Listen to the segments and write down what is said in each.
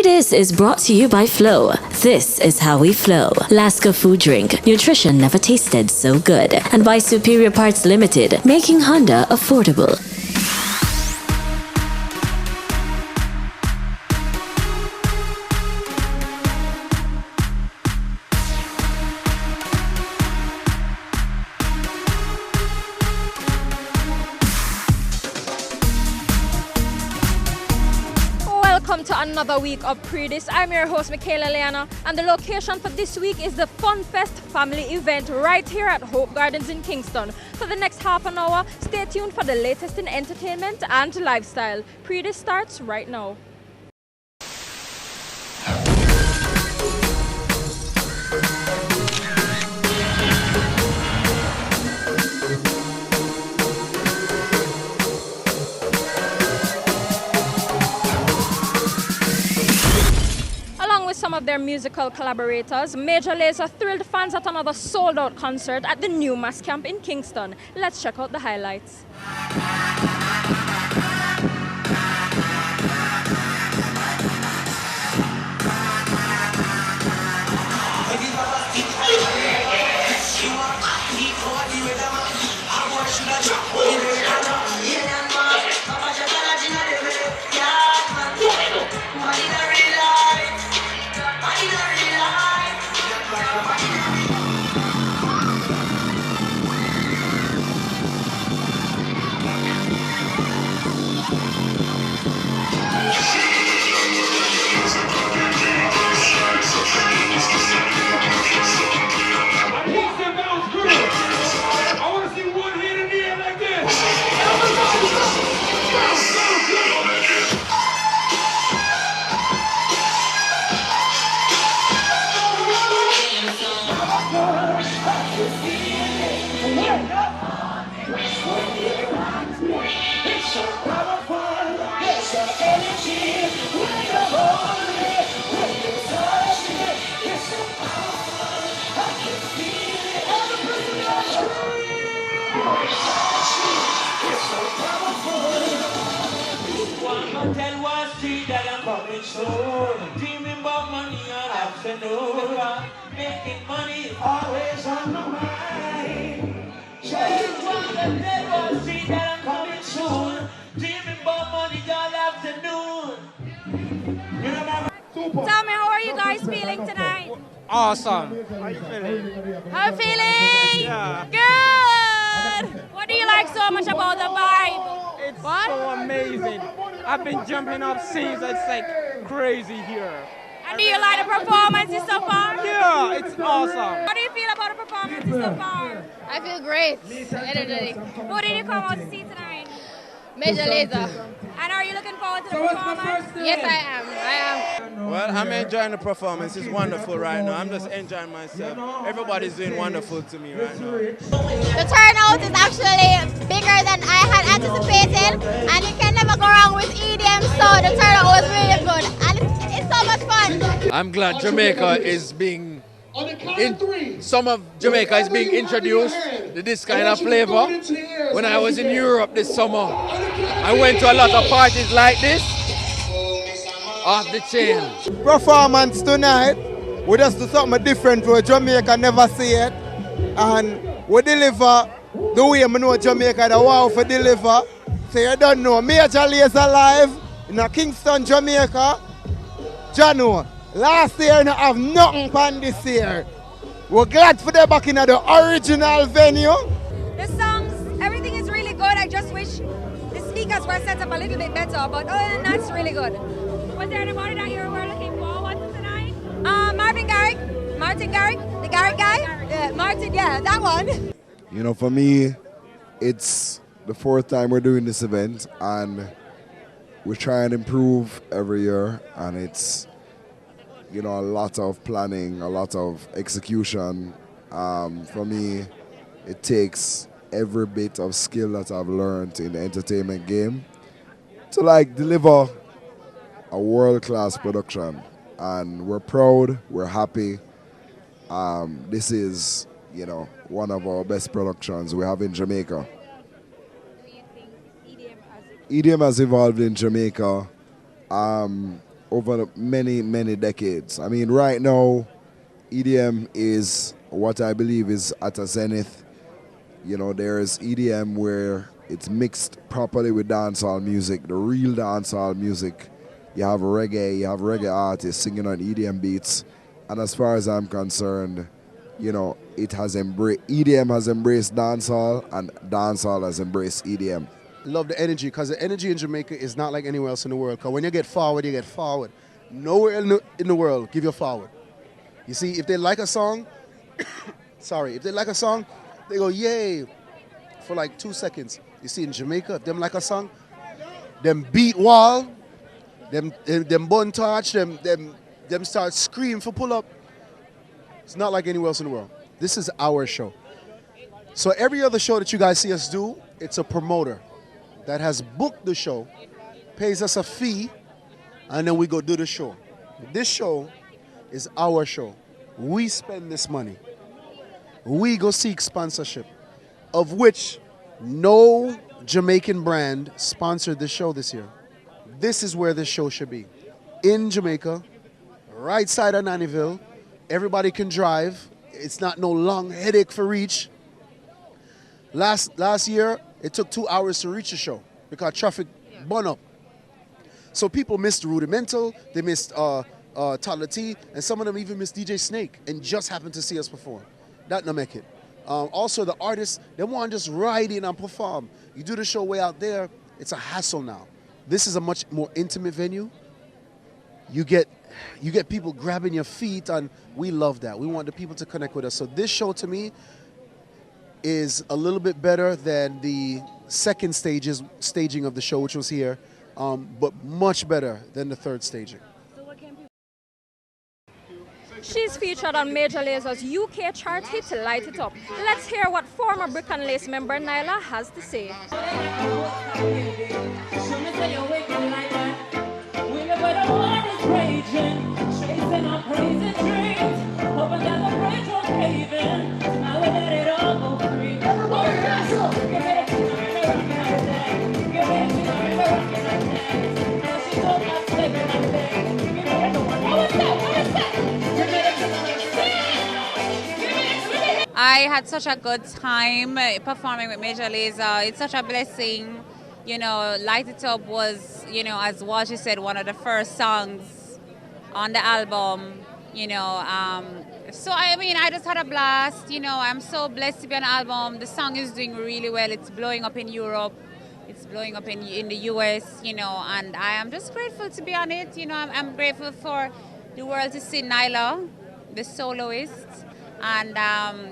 Pree Dis is brought to you by Flow. This is how we flow. Laska food drink. Nutrition never tasted so good. And by Superior Parts Limited, making Honda affordable. Welcome to another week of Pree Dis. I'm your host, Michaela Leeanna, and the location for this week is the Funfest family event right here at Hope Gardens in Kingston. For the next half an hour, stay tuned for the latest in entertainment and lifestyle. Pree Dis starts right now. Some of their musical collaborators, Major Lazer thrilled fans at another sold-out concert at the new Mass Camp in Kingston. Let's check out the highlights. Dreaming about money and afternoon. Making money is always on my mind. Just one that was see that I'm coming soon. Dreaming about money all afternoon. Tell me, how are you guys feeling tonight? Awesome. How are you feeling? I'm feeling good. What do you like so much about the vibe? It's so amazing. I've been jumping up scenes. It's like crazy here. And do you like the performances so far? Yeah, it's awesome. How do you feel about the performances so far? I feel great, energetic. Who did you come out to see tonight? Major Lazer. And are you looking forward to the performance? Yes, I am. Well, I'm enjoying the performance. It's wonderful right now. I'm just enjoying myself. Everybody's doing wonderful to me right now. The turnout is actually bigger than I had anticipated, and you can never go wrong with EDM, so the turnout was really good, and it's so much fun. I'm glad Jamaica is being some of Jamaica is being introduced to this kind of flavor. When I was in Europe this summer, I went to a lot of parties like this, off the chain. Performance tonight, we just do something different where Jamaica never see it, and we deliver the way I know Jamaica, the wow for deliver. So you don't know, Major Lazer live in Kingston, Jamaica. Jano, last year we have nothing planned this year. We're glad for them back in the original venue. The songs, everything is really good. I just wish the speakers were set up a little bit better, but other than that, it's really good. Was there anybody that you were looking forward to tonight? Martin Garrick, the Garrick guy? Yeah, Martin, yeah, that one. You know, for me, it's the fourth time we're doing this event, and we try and improve every year, and it's, you know, a lot of planning, a lot of execution. For me, it takes every bit of skill that I've learned in the entertainment game to like deliver a world-class production. And we're proud, we're happy. This is, you know, one of our best productions we have in Jamaica. Do you think EDM has EDM has evolved in Jamaica. over many, many decades. I mean, right now, EDM is what I believe is at a zenith. You know, there's EDM where it's mixed properly with dancehall music, the real dancehall music. You have reggae artists singing on EDM beats. And as far as I'm concerned, you know, EDM has embraced dancehall and dancehall has embraced EDM. Love the energy, because the energy in Jamaica is not like anywhere else in the world. Because when you get forward, you get forward. Nowhere in the world give you forward. You see, if they like a song, if they like a song, they go yay for like 2 seconds. You see, in Jamaica, if them like a song, them beat wall, them bun touch, them start scream for pull up. It's not like anywhere else in the world. This is our show. So every other show that you guys see us do, it's a promoter that has booked the show, pays us a fee, and then we go do the show. This show is our show. We spend this money. We go seek sponsorship, of which no Jamaican brand sponsored the show this year. This is where this show should be. In Jamaica, right side of Nannyville. Everybody can drive. It's not no long headache for reach. Last year, it took 2 hours to reach the show because traffic bun up. So people missed Rudimental, they missed Toddler T, and some of them even missed DJ Snake and just happened to see us perform. That no make it. Also, the artists, they want to just ride in and perform. You do the show way out there, it's a hassle now. This is a much more intimate venue. You get people grabbing your feet, and we love that. We want the people to connect with us. So this show, to me, is a little bit better than the second staging of the show, which was here, but much better than the third staging. She's featured on Major Lazer's UK chart hit Light It Up. Let's hear what former Brick and Lace member Nyla has to say. I had such a good time performing with Major Lazer. It's such a blessing. You know, Light It Up was, you know, as Walsh said, one of the first songs on the album, you know. So, I mean, I just had a blast. You know, I'm so blessed to be on the album. The song is doing really well. It's blowing up in Europe. It's blowing up in the US, you know, and I am just grateful to be on it. You know, I'm grateful for the world to see Nyla, the soloist. And,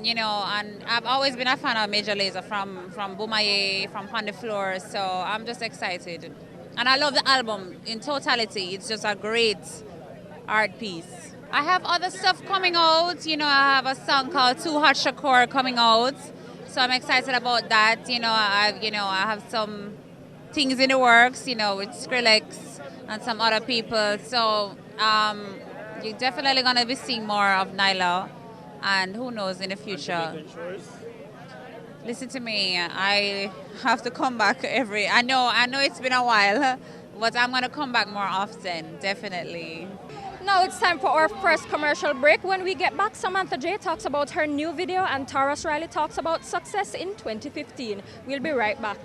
you know, and I've always been a fan of Major Lazer from Boomaye, from On the Floor, so I'm just excited. And I love the album in totality. It's just a great art piece. I have other stuff coming out. You know, I have a song called Too Hot Shakur coming out, so I'm excited about that. You know, I have some things in the works, you know, with Skrillex and some other people. So you're definitely going to be seeing more of Nyla. And who knows in the future. Listen to me, I have to come back I know it's been a while, but I'm going to come back more often, definitely. Now it's time for our first commercial break. When we get back, Samantha J talks about her new video and Tarrus Riley talks about success in 2015. We'll be right back.